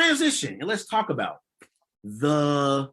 transition and let's talk about the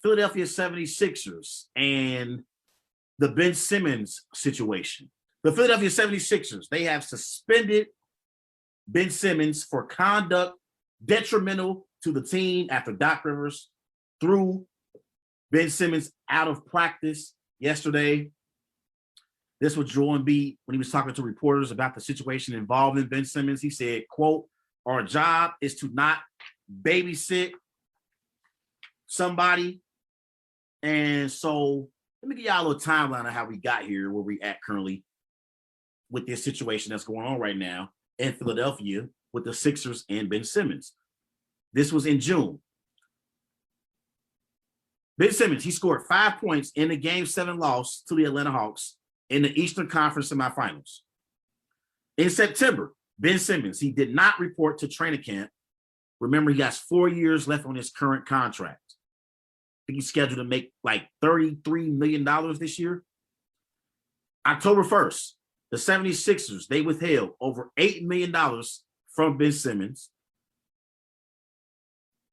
Philadelphia 76ers and the Ben Simmons situation. The Philadelphia 76ers, they have suspended Ben Simmons for conduct detrimental to the team after Doc Rivers threw Ben Simmons out of practice yesterday. This was Joel Embiid when he was talking to reporters about the situation involving Ben Simmons. He said, quote, "Our job is to not babysit somebody." And so let me give y'all a little timeline of how we got here, where we at currently with this situation that's going on right now in Philadelphia with the Sixers and Ben Simmons. This was in June. Ben Simmons, he scored 5 points in the Game 7 loss to the Atlanta Hawks in the Eastern Conference semifinals. In September, Ben Simmons, he did not report to training camp. Remember, he has 4 years left on his current contract. I think he's scheduled to make like $33 million this year. October 1st, the 76ers, they withheld over $8 million from Ben Simmons.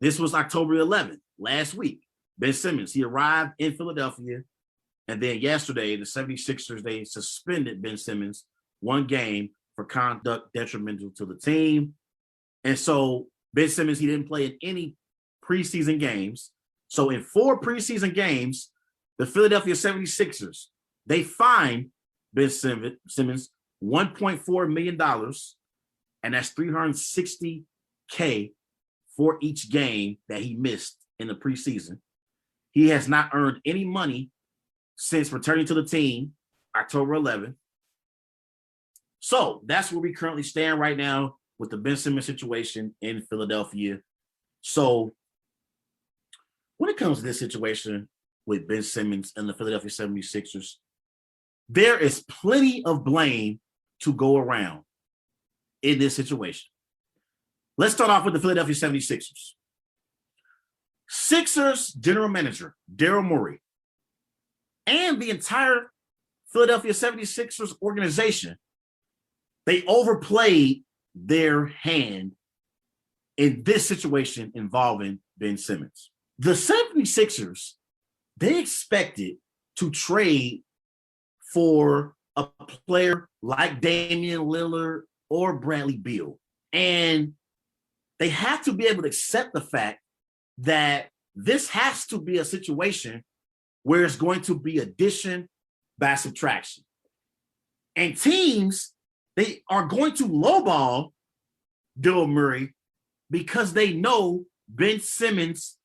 This was October 11th, last week. Ben Simmons, he arrived in Philadelphia. And then yesterday, the 76ers, they suspended Ben Simmons 1 game for conduct detrimental to the team. And so Ben Simmons, he didn't play in any preseason games. So in 4 preseason games, the Philadelphia 76ers, they fined Ben Simmons $1.4 million, and that's $360K for each game that he missed in the preseason. He has not earned any money since returning to the team October 11th. So that's where we currently stand right now with the Ben Simmons situation in Philadelphia. So when it comes to this situation with Ben Simmons and the Philadelphia 76ers, there is plenty of blame to go around in this situation. Let's start off with the Philadelphia 76ers. Sixers general manager, Daryl Morey, and the entire Philadelphia 76ers organization, they overplayed their hand in this situation involving Ben Simmons. The 76ers, they expected to trade for a player like Damian Lillard or Bradley Beal. And they have to be able to accept the fact that this has to be a situation where it's going to be addition by subtraction. And teams, they are going to lowball Daryl Morey because they know Ben Simmons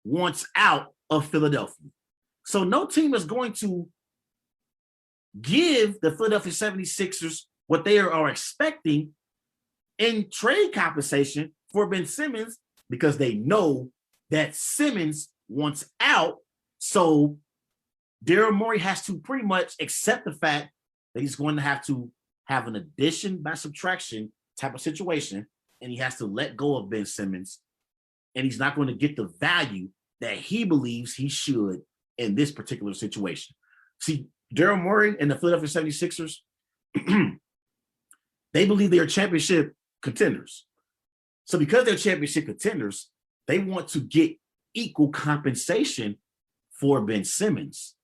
wants out of Philadelphia. So no team is going to give the Philadelphia 76ers what they are expecting in trade compensation for Ben Simmons because they know that Simmons wants out. So Daryl Morey has to pretty much accept the fact that he's going to have an addition by subtraction type of situation, and he has to let go of Ben Simmons, and he's not going to get the value that he believes he should in this particular situation. See, Daryl Morey and the Philadelphia 76ers, they believe they are championship contenders. So because they're championship contenders, they want to get equal compensation for Ben Simmons.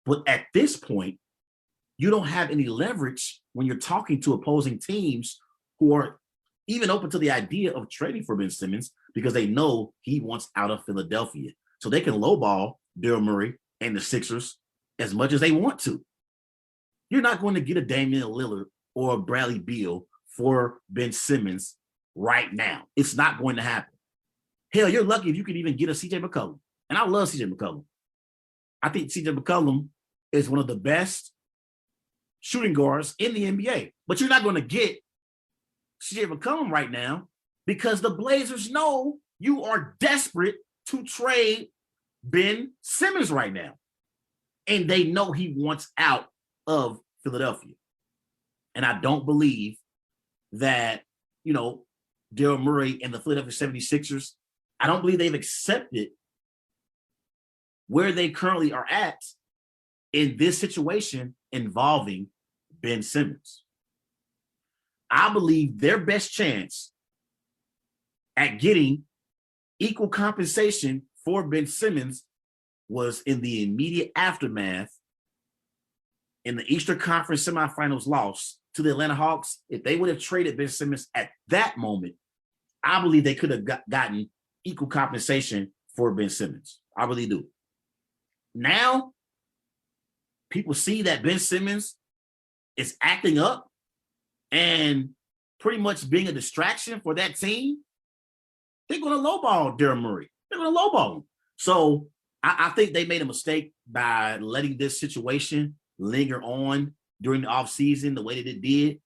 But at this point, you don't have any leverage when you're talking to opposing teams who are even open to the idea of trading for Ben Simmons because they know he wants out of Philadelphia. So they can lowball Daryl Morey and the Sixers as much as they want to. You're not going to get a Damian Lillard or a Bradley Beal for Ben Simmons right now. It's not going to happen. Hell, you're lucky if you could even get a CJ McCollum. And I love CJ McCollum. I think CJ McCollum is one of the best shooting guards in the NBA. But you're not going to get CJ McCollum right now because the Blazers know you are desperate to trade Ben Simmons right now. And they know he wants out of Philadelphia. And I don't believe that, Daryl Morey and the Philadelphia 76ers, I don't believe they've accepted where they currently are at in this situation involving Ben Simmons. I believe their best chance at getting equal compensation for Ben Simmons was in the immediate aftermath in the Eastern Conference semifinals loss to the Atlanta Hawks. If they would have traded Ben Simmons at that moment, I believe they could have gotten equal compensation for Ben Simmons. I really do. Now, people see that Ben Simmons is acting up and pretty much being a distraction for that team. They're going to lowball Daryl Morey. They're going to lowball him. So I think they made a mistake by letting this situation linger on during the offseason the way that it did.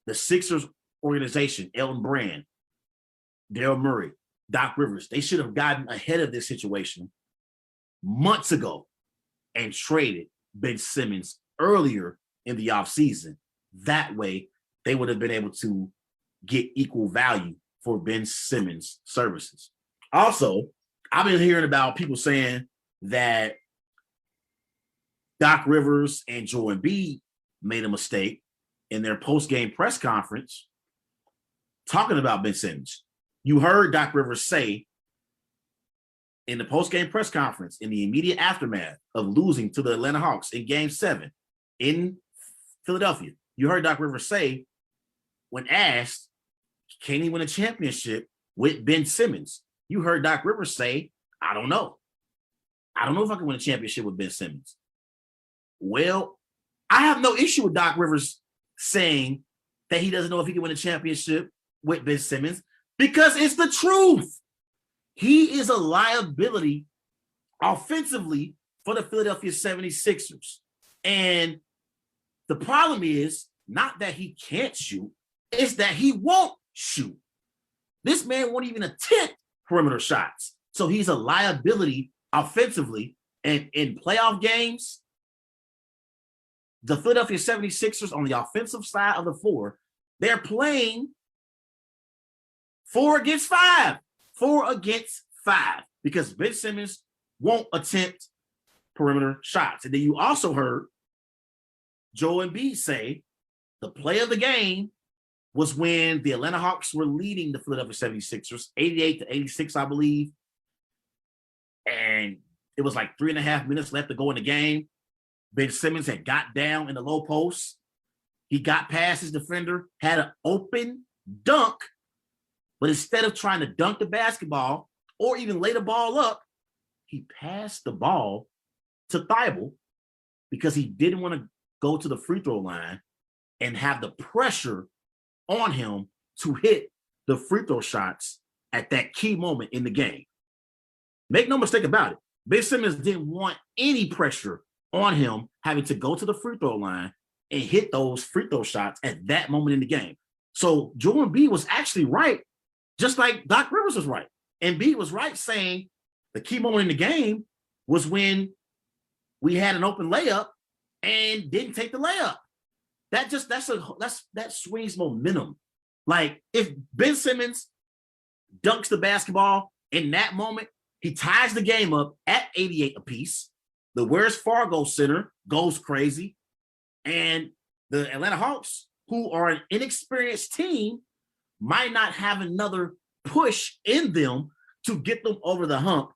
The Sixers organization, Elton Brand, Daryl Morey, Doc Rivers, they should have gotten ahead of this situation months ago and traded Ben Simmons earlier in the offseason. That way, they would have been able to get equal value for Ben Simmons' services. Also, I've been hearing about people saying that Doc Rivers and Joel Embiid made a mistake in their post-game press conference talking about Ben Simmons. You heard Doc Rivers say in the post-game press conference in the immediate aftermath of losing to the Atlanta Hawks in Game 7 in Philadelphia, you heard Doc Rivers say, when asked, can he win a championship with Ben Simmons? You heard Doc Rivers say, I don't know. I don't know if I can win a championship with Ben Simmons. Well, I have no issue with Doc Rivers saying that he doesn't know if he can win a championship with Ben Simmons because it's the truth. He is a liability offensively for the Philadelphia 76ers. And the problem is not that he can't shoot, it's that he won't shoot. This man won't even attempt perimeter shots. So he's a liability offensively. And in playoff games, the Philadelphia 76ers on the offensive side of the floor, they're playing 4 against 5. 4 against 5 because Ben Simmons won't attempt perimeter shots. And then you also heard Joel Embiid say the play of the game was when the Atlanta Hawks were leading the Philadelphia 76ers, 88-86, I believe. And it was like 3.5 minutes left to go in the game. Ben Simmons had got down in the low post. He got past his defender, had an open dunk, but instead of trying to dunk the basketball or even lay the ball up, he passed the ball to Thibault because he didn't want to go to the free throw line and have the pressure on him to hit the free throw shots at that key moment in the game. Make no mistake about it. Ben Simmons didn't want any pressure on him having to go to the free throw line and hit those free throw shots at that moment in the game. So Joel Embiid was actually right, just like Doc Rivers was right. Embiid was right saying the key moment in the game was when we had an open layup and didn't take the layup. That swings momentum. Like if Ben Simmons dunks the basketball in that moment, he ties the game up at 88 apiece. The Wells Fargo Center goes crazy. And the Atlanta Hawks, who are an inexperienced team, might not have another push in them to get them over the hump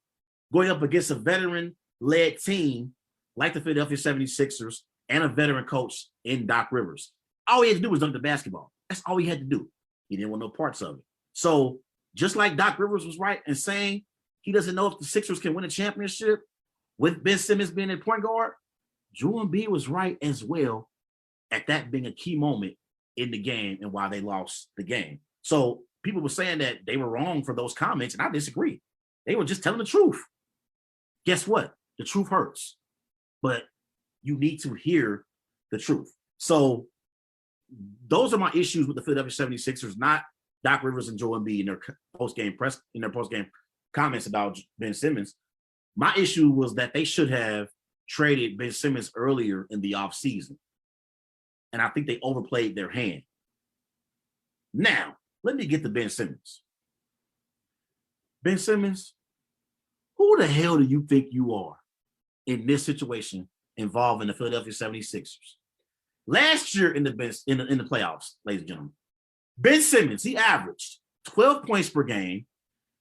going up against a veteran-led team like the Philadelphia 76ers and a veteran coach in Doc Rivers. All he had to do was dunk the basketball. That's all he had to do. He didn't want no parts of it. So just like Doc Rivers was right in saying he doesn't know if the Sixers can win a championship with Ben Simmons being a point guard, Joel Embiid was right as well at that being a key moment in the game and why they lost the game. So people were saying that they were wrong for those comments, and I disagree. They were just telling the truth. Guess what? The truth hurts, but you need to hear the truth. So those are my issues with the Philadelphia 76ers, not Doc Rivers and Joel Embiid in their post-game comments about Ben Simmons. My issue was that they should have traded Ben Simmons earlier in the offseason. And I think they overplayed their hand. Now, let me get to Ben Simmons. Ben Simmons, who the hell do you think you are in this situation involving the Philadelphia 76ers? Last year in the playoffs, ladies and gentlemen, Ben Simmons, he averaged 12 points per game,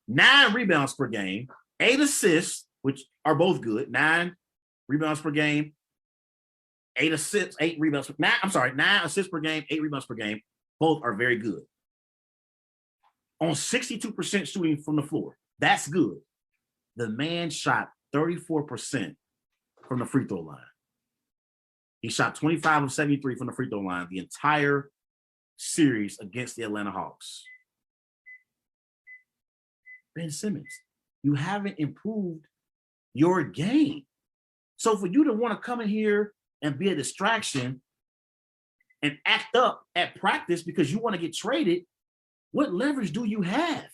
9 rebounds per game, 8 assists, which are both good. 9 rebounds per game, 8 assists, 8 rebounds. 9 assists per game, 8 rebounds per game. Both are very good. On 62% shooting from the floor. That's good. The man shot 34% from the free throw line. He shot 25 of 73 from the free throw line the entire series against the Atlanta Hawks. Ben Simmons, you haven't improved your game. So for you to want to come in here and be a distraction and act up at practice because you want to get traded, what leverage do you have?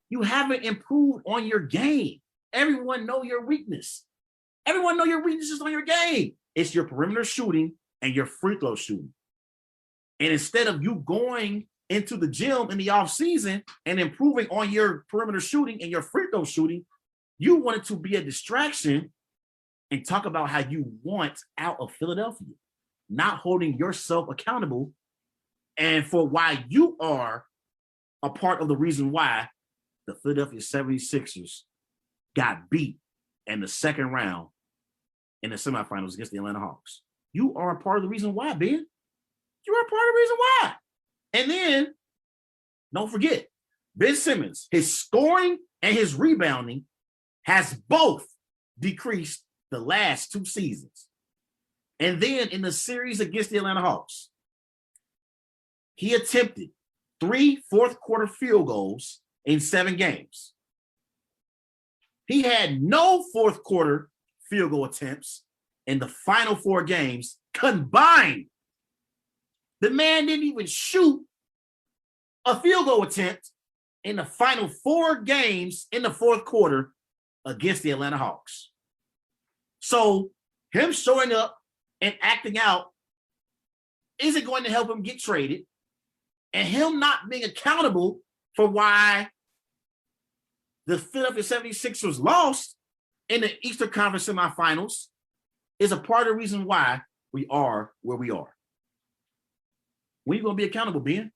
You haven't improved on your game. Everyone know your weakness. Everyone know your weaknesses on your game. It's your perimeter shooting and your free throw shooting. And instead of you going into the gym in the offseason and improving on your perimeter shooting and your free throw shooting, you wanted to be a distraction and talk about how you want out of Philadelphia, not holding yourself accountable and for why you are a part of the reason why the Philadelphia 76ers got beat in the second round in the semifinals against the Atlanta Hawks. You are a part of the reason why, Ben. You are a part of the reason why. And then, don't forget, Ben Simmons, his scoring and his rebounding has both decreased the last 2 seasons. And then in the series against the Atlanta Hawks, he attempted 3 fourth-quarter field goals in 7 games. He had no fourth-quarter field goal attempts in the final 4 games combined. The man didn't even shoot a field goal attempt in the final 4 games in the fourth quarter against the Atlanta Hawks. So him showing up and acting out isn't going to help him get traded. And him not being accountable for why the Philadelphia 76ers lost in the Eastern Conference semifinals is a part of the reason why we are where we are. When are you going to be accountable, Ben?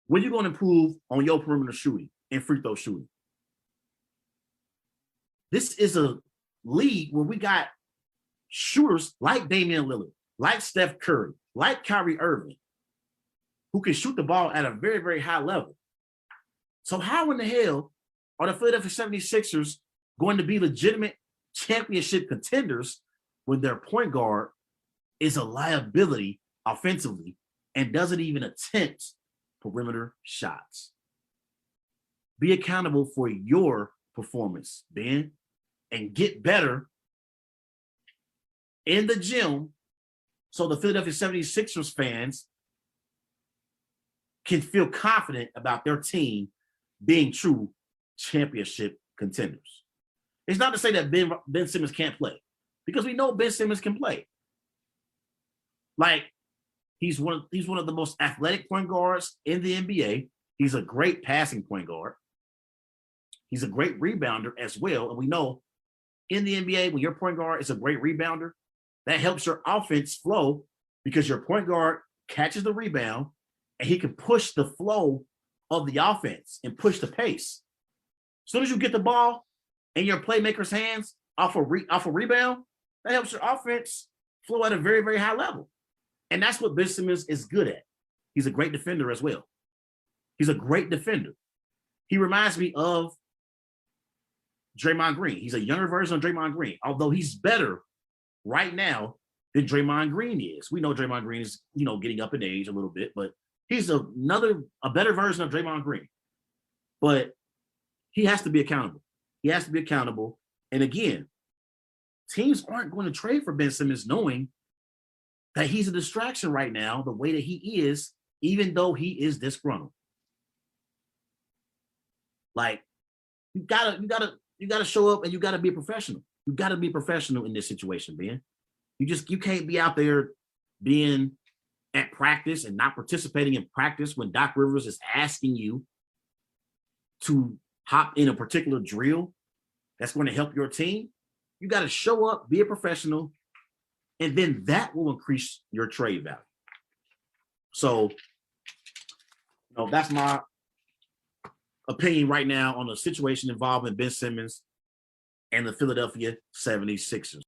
When are you going to improve on your perimeter shooting and free throw shooting? This is a league where we got shooters like Damian Lillard, like Steph Curry, like Kyrie Irving, who can shoot the ball at a very, very high level. So how in the hell are the Philadelphia 76ers going to be legitimate championship contenders when their point guard is a liability offensively and doesn't even attempt perimeter shots? Be accountable for your performance, Ben, and get better in the gym so the Philadelphia 76ers fans can feel confident about their team being true championship contenders. It's not to say that Ben Simmons can't play, because we know Ben Simmons can play. Like, he's one of the most athletic point guards in the NBA. He's a great passing point guard. He's a great rebounder as well. And we know in the NBA, when your point guard is a great rebounder, that helps your offense flow because your point guard catches the rebound and he can push the flow of the offense and push the pace. As soon as you get the ball in your playmaker's hands off a rebound, that helps your offense flow at a very, very high level. And that's what Ben Simmons is good at. He's a great defender as well. He's a great defender. He reminds me of Draymond Green. He's a younger version of Draymond Green, although he's better right now than Draymond Green is. We know Draymond Green is, getting up in age a little bit, but he's a better version of Draymond Green. But he has to be accountable. He has to be accountable. And again, teams aren't going to trade for Ben Simmons knowing that he's a distraction right now, the way that he is, even though he is disgruntled. Like, you gotta show up and you gotta be a professional. You gotta be professional in this situation, Ben. You can't be out there being at practice and not participating in practice when Doc Rivers is asking you to hop in a particular drill that's going to help your team. You got to show up, be a professional, and then that will increase your trade value. So, that's my opinion right now on the situation involving Ben Simmons and the Philadelphia 76ers.